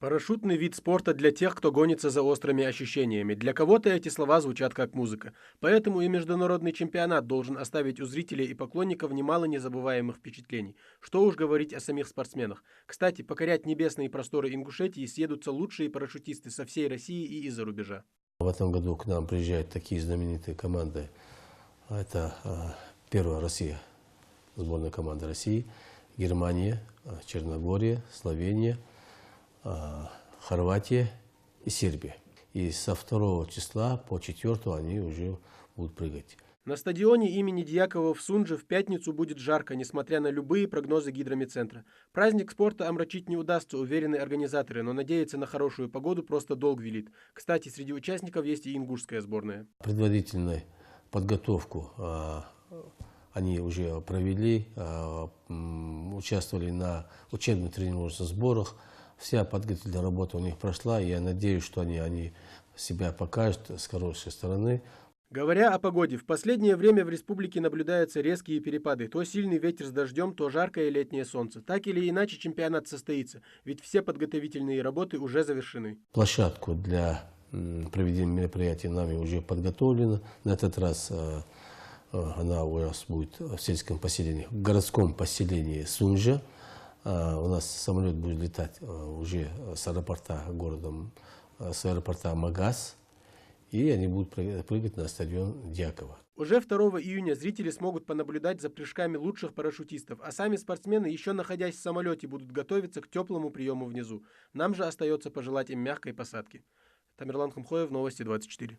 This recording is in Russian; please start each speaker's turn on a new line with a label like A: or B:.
A: Парашютный вид спорта для тех, кто гонится за острыми ощущениями. Для кого-то эти слова звучат как музыка. Поэтому и международный чемпионат должен оставить у зрителей и поклонников немало незабываемых впечатлений. Что уж говорить о самих спортсменах. Кстати, покорять небесные просторы Ингушетии съедутся лучшие парашютисты со всей России и из-за рубежа.
B: В этом году к нам приезжают такие знаменитые команды. Это первая Россия, сборная команда России, Германия, Черногория, Словения, Хорватия и Сербия. И со 2 числа по 4 они уже будут прыгать.
A: На стадионе имени Дьякова в Сунже в пятницу будет жарко, несмотря на любые прогнозы гидромедцентра. Праздник спорта омрачить не удастся, уверены организаторы, но надеяться на хорошую погоду просто долг велит. Кстати, среди участников есть и ингушская сборная.
B: Предварительную подготовку они уже провели, участвовали на учебно-тренировочных сборах. Вся подготовительная работа у них прошла, и я надеюсь, что они себя покажут с хорошей стороны.
A: Говоря о погоде, в последнее время в республике наблюдаются резкие перепады. То сильный ветер с дождем, то жаркое летнее солнце. Так или иначе чемпионат состоится, ведь все подготовительные работы уже завершены.
B: Площадку для проведения мероприятий нами уже подготовлена. На этот раз она у нас будет в сельском поселении, в городском поселении Сунжа. У нас самолет будет летать уже с аэропорта с аэропорта Магас. И они будут прыгать на стадион Дьякова.
A: Уже 2 июня зрители смогут понаблюдать за прыжками лучших парашютистов, а сами спортсмены, еще находясь в самолете, будут готовиться к теплому приему внизу. Нам же остается пожелать им мягкой посадки. Тамерлан Хумхоев, Новости 24.